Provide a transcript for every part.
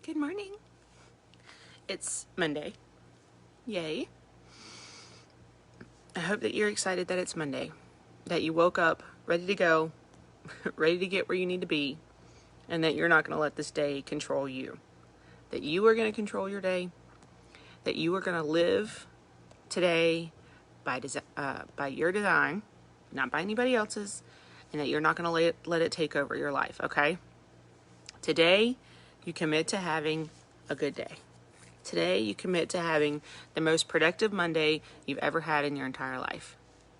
Good morning. It's Monday. Yay. I hope that you're excited that it's Monday, that you woke up ready to go, ready to get where you need to be, and that you're not going to let this day control you. That you are going to control your day, that you are going to live today by your design, not by anybody else's, and that you're not going to let it take over your life, okay? Today, you commit to having a good day. Today, you commit to having the most productive Monday you've ever had in your entire life.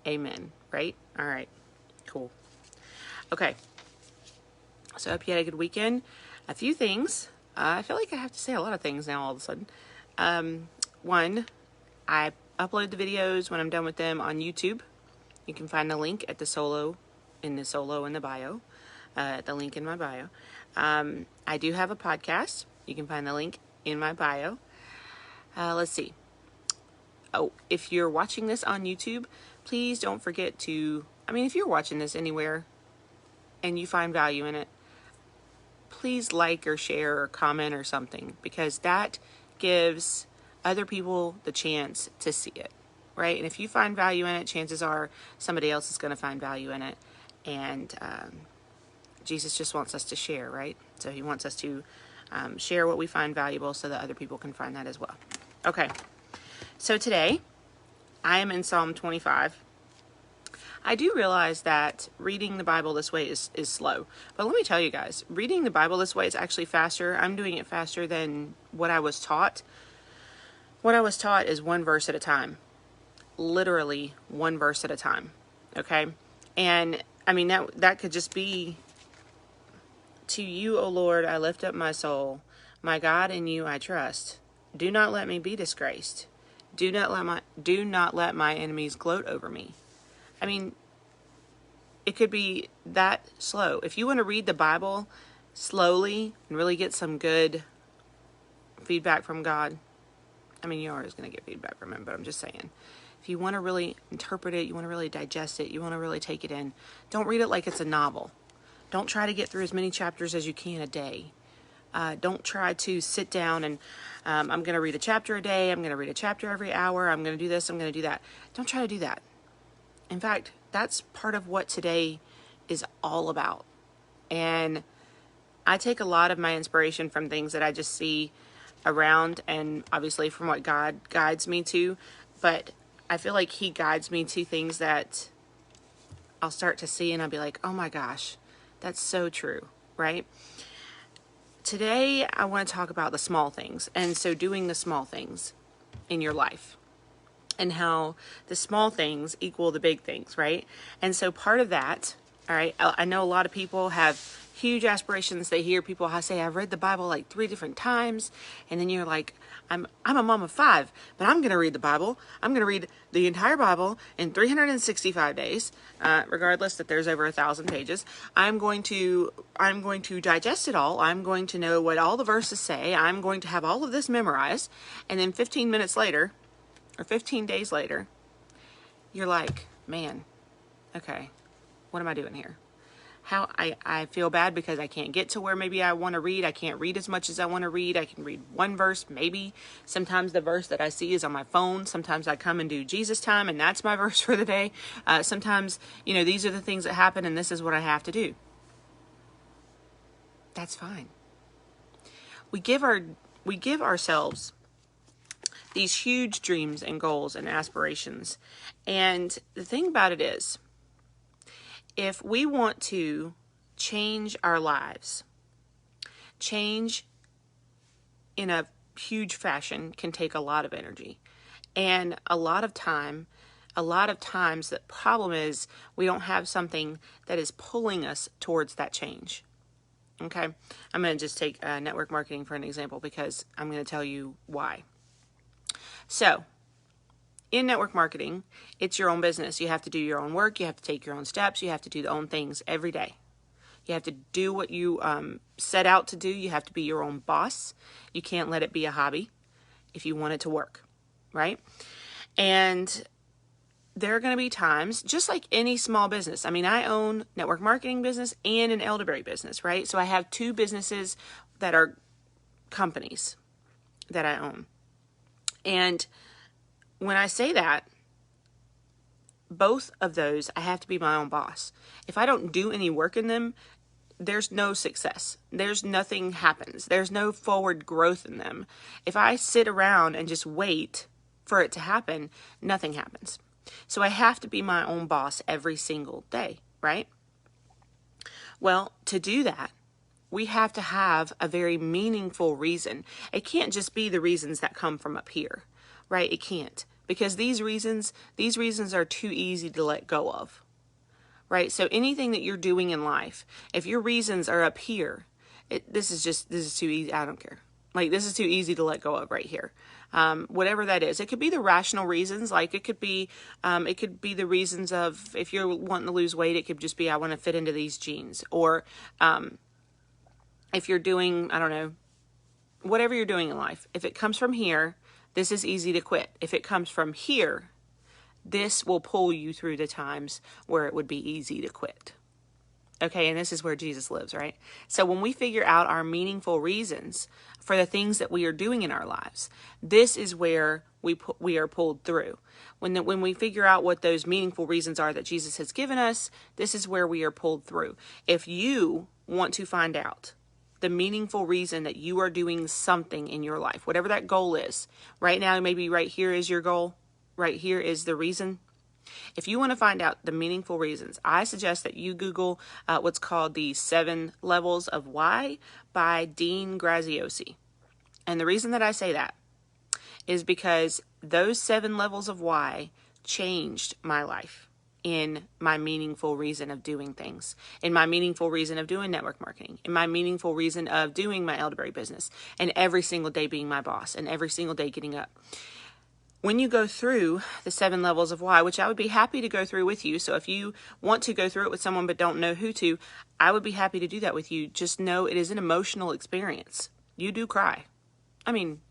Amen. Right? All right. Cool. Okay. So I hope you had a good weekend. A few things. I feel like I have to say a lot of things now all of a sudden. One, I upload the videos when I'm done with them on YouTube. You can find the link at in the bio. The link in my bio. I do have a podcast. You can find the link in my bio. Let's see. Oh, if you're watching this on YouTube, please don't forget to, if you're watching this anywhere and you find value in it, please like or share or comment or something, because that gives other people the chance to see it, right? And if you find value in it, chances are somebody else is going to find value in it. And Jesus just wants us to share, right? So he wants us to share what we find valuable so that other people can find that as well. Okay, so today I am in Psalm 25. I do realize that reading the Bible this way is slow, but let me tell you guys, reading the Bible this way is actually faster. I'm doing it faster than what I was taught. What I was taught is one verse at a time, literally one verse at a time, okay? And that could just be, to you, O Lord, I lift up my soul. My God, in you I trust. Do not let me be disgraced. Do not let my enemies gloat over me. It could be that slow. If you want to read the Bible slowly and really get some good feedback from God, you're always going to get feedback from him, but I'm just saying. If you want to really interpret it, you want to really digest it, you want to really take it in, don't read it like it's a novel. Don't try to get through as many chapters as you can a day. Don't try to sit down and I'm going to read a chapter a day. I'm going to read a chapter every hour. I'm going to do this. I'm going to do that. Don't try to do that. In fact, that's part of what today is all about. And I take a lot of my inspiration from things that I just see around, and obviously from what God guides me to. But I feel like he guides me to things that I'll start to see and I'll be like, oh my gosh, that's so true, right? Today, I want to talk about the small things. And so doing the small things in your life and how the small things equal the big things, right? And so part of that, all right, I know a lot of people have huge aspirations. They hear people say, I've read the Bible like 3 different times. And then you're like, I'm a mom of 5, but I'm going to read the Bible. I'm going to read the entire Bible in 365 days, regardless that there's over 1,000 pages. I'm going to digest it all. I'm going to know what all the verses say. I'm going to have all of this memorized. And then 15 minutes later, or 15 days later, you're like, man, okay, what am I doing here? How I feel bad because I can't get to where maybe I want to read. I can't read as much as I want to read. I can read one verse, maybe. Sometimes the verse that I see is on my phone. Sometimes I come and do Jesus time, and that's my verse for the day. Sometimes, these are the things that happen, and this is what I have to do. That's fine. We give ourselves these huge dreams and goals and aspirations. And the thing about it is, if we want to change our lives, change in a huge fashion can take a lot of energy. And a lot of times the problem is we don't have something that is pulling us towards that change. Okay? I'm going to just take network marketing for an example because I'm going to tell you why. So, in network marketing, it's your own business. You have to do your own work. You have to take your own steps. You have to do your own things every day. You have to do what you set out to do. You have to be your own boss. You can't let it be a hobby if you want it to work, right? And there are going to be times, just like any small business. I own network marketing business and an elderberry business, right? So I have 2 businesses that are companies that I own. And when I say that, both of those, I have to be my own boss. If I don't do any work in them, there's no success. There's nothing happens. There's no forward growth in them. If I sit around and just wait for it to happen, nothing happens. So I have to be my own boss every single day, right? Well, to do that, we have to have a very meaningful reason. It can't just be the reasons that come from up here, right? It can't, because these reasons are too easy to let go of. Right? So anything that you're doing in life, if your reasons are up here, this is too easy. I don't care. Like, this is too easy to let go of right here. Whatever that is, it could be the rational reasons. Like, it could be the reasons of, if you're wanting to lose weight, it could just be, I want to fit into these jeans. Or, if you're doing, I don't know, whatever you're doing in life, if it comes from here, this is easy to quit. If it comes from here, this will pull you through the times where it would be easy to quit. Okay, and this is where Jesus lives, right? So when we figure out our meaningful reasons for the things that we are doing in our lives, this is where we are pulled through. When we figure out what those meaningful reasons are that Jesus has given us, this is where we are pulled through. If you want to find out the meaningful reason that you are doing something in your life, whatever that goal is, right now, maybe right here is your goal. Right here is the reason. If you want to find out the meaningful reasons, I suggest that you Google what's called the 7 Levels of Why by Dean Graziosi. And the reason that I say that is because those 7 levels of why changed my life in my meaningful reason of doing things, in my meaningful reason of doing network marketing, in my meaningful reason of doing my elderberry business, and every single day being my boss, and every single day getting up. When you go through the 7 levels of why, which I would be happy to go through with you. So if you want to go through it with someone but don't know who to, I would be happy to do that with you. Just know it is an emotional experience. You do cry. I mean,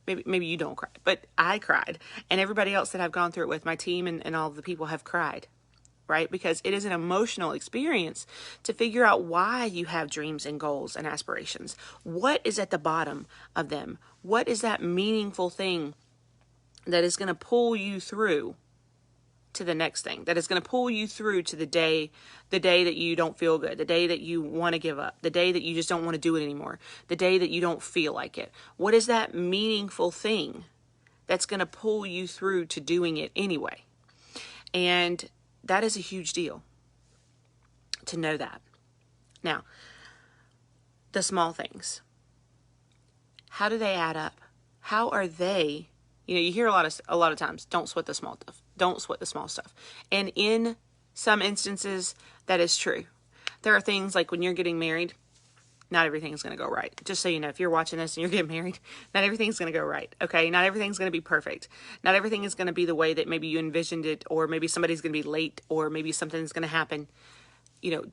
maybe you don't cry, but I cried. And everybody else that I've gone through it with, my team and all of the people have cried, right? Because it is an emotional experience to figure out why you have dreams and goals and aspirations. What is at the bottom of them? What is that meaningful thing that is going to pull you through to the next thing, that is going to pull you through to the day that you don't feel good, the day that you want to give up, the day that you just don't want to do it anymore, the day that you don't feel like it? What is that meaningful thing that's going to pull you through to doing it anyway? And that is a huge deal to know that. Now, the small things, how do they add up? How are they? You hear a lot of times, don't sweat the small stuff. Don't sweat the small stuff. And in some instances, that is true. There are things like when you're getting married, not everything's going to go right. Just so you know, if you're watching this and you're getting married, not everything's going to go right. Okay? Not everything's going to be perfect. Not everything is going to be the way that maybe you envisioned it, or maybe somebody's going to be late, or maybe something's going to happen.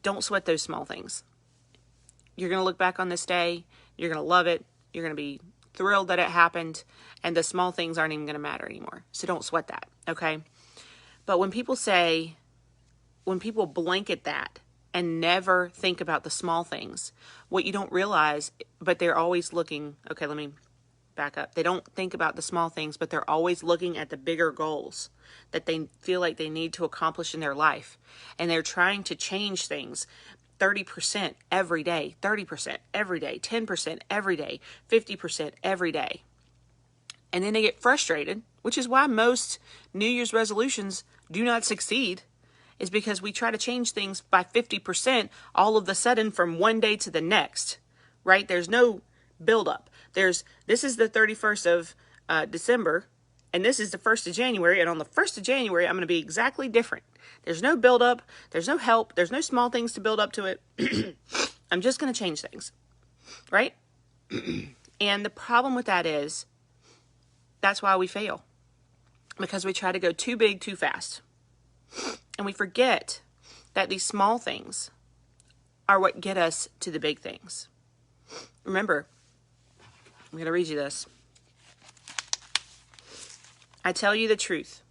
Don't sweat those small things. You're going to look back on this day. You're going to love it. You're going to be thrilled that it happened, and the small things aren't even going to matter anymore. So don't sweat that, okay? But when people blanket that and never think about the small things, what you don't realize, but they're always looking, okay, let me back up. They don't think about the small things, but they're always looking at the bigger goals that they feel like they need to accomplish in their life. And they're trying to change things 30% every day, 30% every day, 10% every day, 50% every day. And then they get frustrated, which is why most New Year's resolutions do not succeed, is because we try to change things by 50% all of the sudden from one day to the next, right? There's no buildup. This is the 31st of December, and this is the 1st of January, and on the 1st of January, I'm going to be exactly different. There's no buildup. There's no help. There's no small things to build up to it. I'm just going to change things, right? And the problem with that is, that's why we fail. Because we try to go too big, too fast. And we forget that these small things are what get us to the big things. Remember, I'm going to read you this. I tell you the truth.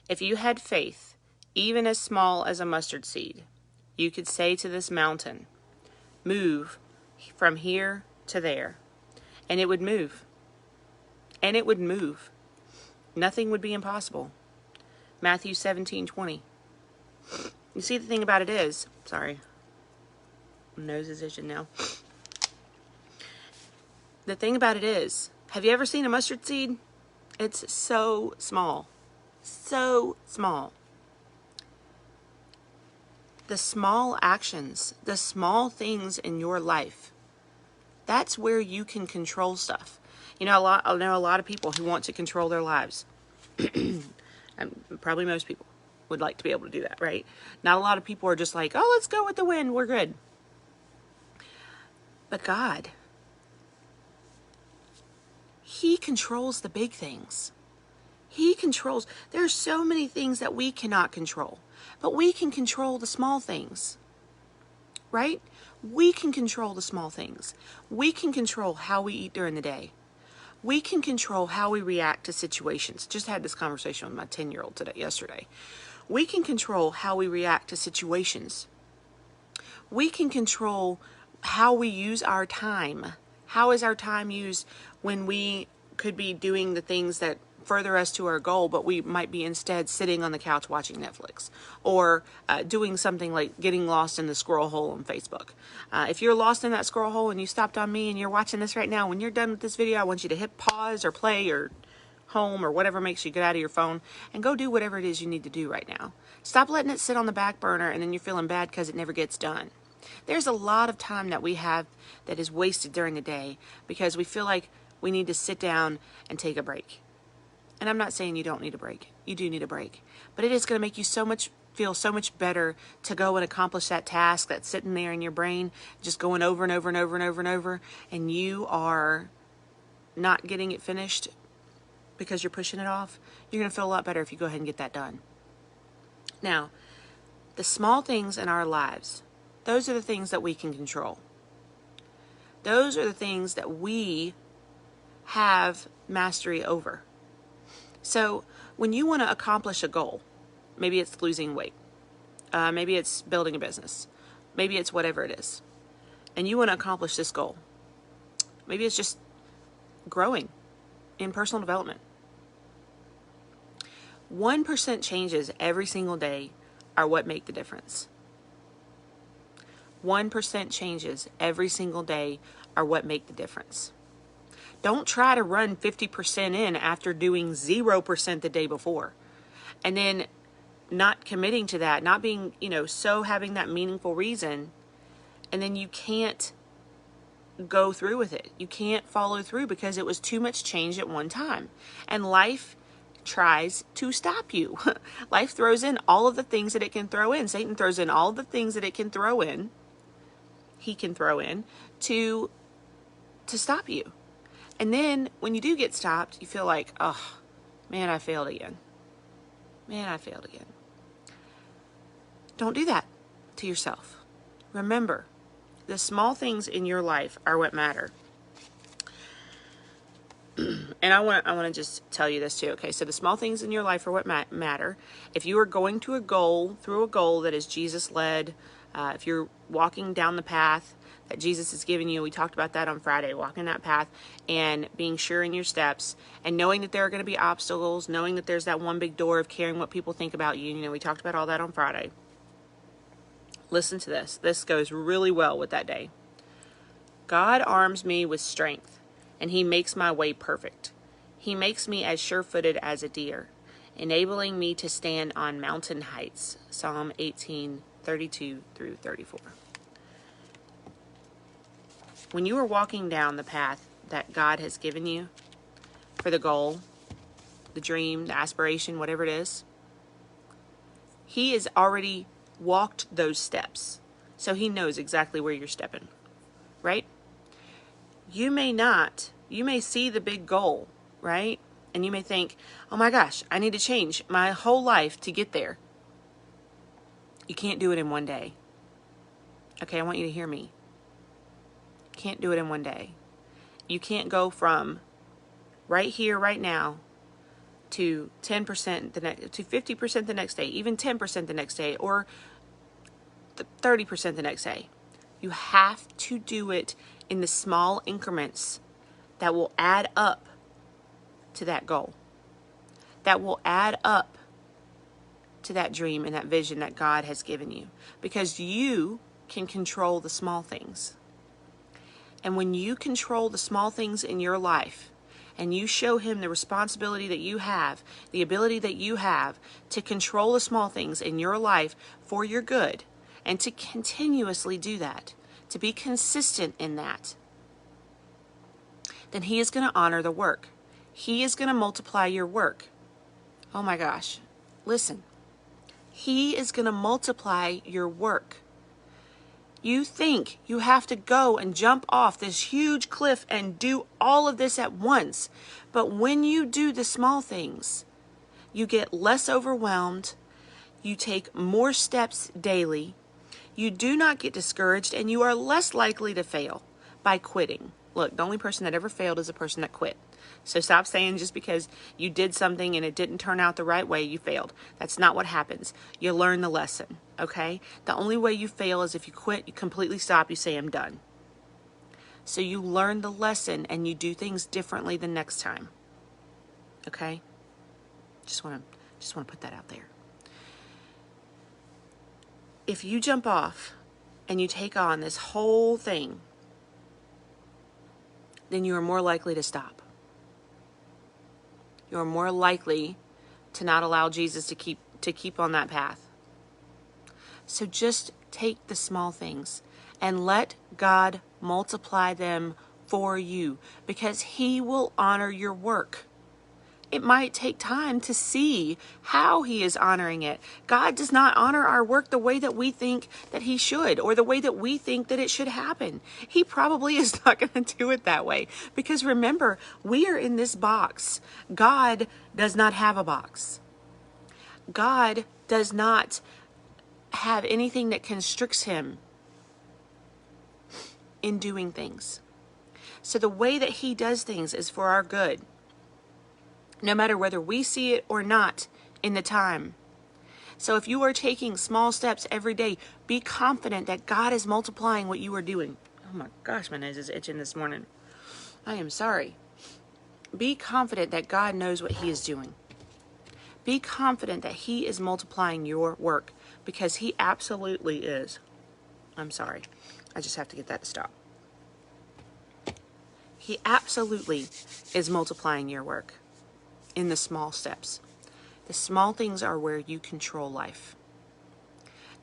If you had faith, even as small as a mustard seed, you could say to this mountain, move from here to there, and it would move. And it would move. Nothing would be impossible. Matthew 17:20. You see, the thing about it is, sorry, my nose is itching now. The thing about it is, have you ever seen a mustard seed? It's so small. So small. The small actions, the small things in your life, that's where you can control stuff. You know, I know a lot of people who want to control their lives. Probably most people would like to be able to do that, right? Not a lot of people are just like, oh, let's go with the wind, we're good. But God, He controls the big things. He controls. There are so many things that we cannot control, but we can control the small things, right? We can control the small things. We can control how we eat during the day. We can control how we react to situations. Just had this conversation with my 10-year-old yesterday. We can control how we react to situations. We can control how we use our time. How is our time used when we could be doing the things that further us to our goal, but we might be instead sitting on the couch watching Netflix, or doing something like getting lost in the scroll hole on Facebook. If you're lost in that scroll hole and you stopped on me and you're watching this right now, when you're done with this video, I want you to hit pause or play or home or whatever makes you get out of your phone and go do whatever it is you need to do right now. Stop letting it sit on the back burner and then you're feeling bad because it never gets done. There's a lot of time that we have that is wasted during the day because we feel like we need to sit down and take a break. And I'm not saying you don't need a break. You do need a break. But it is going to make you feel so much better to go and accomplish that task that's sitting there in your brain, just going over and over and over and over and over, and you are not getting it finished because you're pushing it off. You're going to feel a lot better if you go ahead and get that done. Now, the small things in our lives, those are the things that we can control. Those are the things that we have mastery over. So when you want to accomplish a goal, maybe it's losing weight, maybe it's building a business, maybe it's whatever it is, and you want to accomplish this goal, maybe it's just growing in personal development. 1% changes every single day are what make the difference. 1% changes every single day are what make the difference. Don't try to run 50% in after doing 0% the day before. And then not committing to that, not being, so having that meaningful reason. And then you can't go through with it. You can't follow through because it was too much change at one time. And life tries to stop you. Life throws in all of the things that it can throw in. Satan throws in all the things that it can throw in. He can throw in to stop you. And then when you do get stopped, you feel like, oh, man, I failed again. Man, I failed again. Don't do that to yourself. Remember, the small things in your life are what matter. And I want to just tell you this too. Okay, so the small things in your life are what matter. If you are going to through a goal that is Jesus-led, if you're walking down the path that Jesus has given you, we talked about that on Friday, walking that path and being sure in your steps and knowing that there are going to be obstacles, knowing that there's that one big door of caring what people think about you. We talked about all that on Friday. Listen to this. This goes really well with that day. God arms me with strength, and He makes my way perfect. He makes me as sure-footed as a deer, enabling me to stand on mountain heights. Psalm 18:32 through 34. When you are walking down the path that God has given you for the goal, the dream, the aspiration, whatever it is, He has already walked those steps. So He knows exactly where you're stepping, right? You may see the big goal, right? And you may think, oh my gosh, I need to change my whole life to get there. You can't do it in one day. Okay, I want you to hear me. You can't do it in one day. You can't go from right here, right now, to 10% to 50% the next day, even 10% the next day, or 30% the next day. You have to do it in the small increments that will add up to that goal, that will add up to that dream and that vision that God has given you, because you can control the small things. And when you control the small things in your life and you show him the responsibility that you have, the ability that you have to control the small things in your life for your good, and to continuously do that, to be consistent in that, then he is going to honor the work. He is going to multiply your work. Oh my gosh. Listen. He is going to multiply your work. You think you have to go and jump off this huge cliff and do all of this at once. But when you do the small things, you get less overwhelmed. You take more steps daily. You do not get discouraged, and you are less likely to fail by quitting. Look, the only person that ever failed is the person that quit. So stop saying just because you did something and it didn't turn out the right way, you failed. That's not what happens. You learn the lesson, okay? The only way you fail is if you quit, you completely stop, you say, I'm done. So you learn the lesson and you do things differently the next time, okay? Just want to put that out there. If you jump off and you take on this whole thing, then you are more likely to stop. You're more likely to not allow Jesus to keep on that path. So just take the small things and let God multiply them for you, because he will honor your work. It might take time to see how he is honoring it. God does not honor our work the way that we think that he should, or the way that we think that it should happen. He probably is not going to do it that way, because remember, we are in this box. God does not have a box. God does not have anything that constricts him in doing things. So the way that he does things is for our good, no matter whether we see it or not in the time. So if you are taking small steps every day, be confident that God is multiplying what you are doing. Oh my gosh, my nose is itching this morning. I am sorry. Be confident that God knows what he is doing. Be confident that he is multiplying your work, because he absolutely is. I'm sorry. I just have to get that to stop. He absolutely is multiplying your work in the small steps. The small things are where you control life.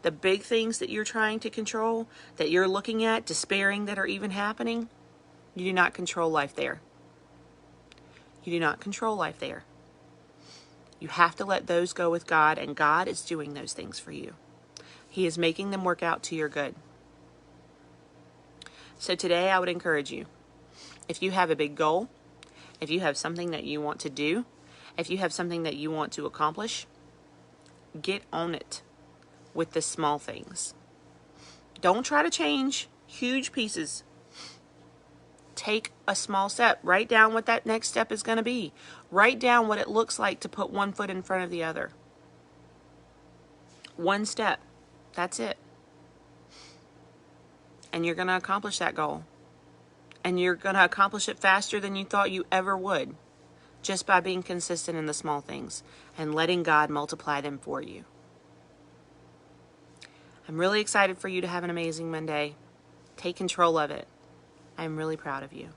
The big things that you're trying to control, that you're looking at, despairing that are even happening, you do not control life there. You do not control life there. You have to let those go with God, and God is doing those things for you. He is making them work out to your good. So today I would encourage you, if you have a big goal, if you have something that you want to do, if you have something that you want to accomplish, get on it with the small things. Don't try to change huge pieces. Take a small step. Write down what that next step is going to be. Write down what it looks like to put one foot in front of the other. One step. That's it. And you're going to accomplish that goal. And you're going to accomplish it faster than you thought you ever would, just by being consistent in the small things and letting God multiply them for you. I'm really excited for you to have an amazing Monday. Take control of it. I'm really proud of you.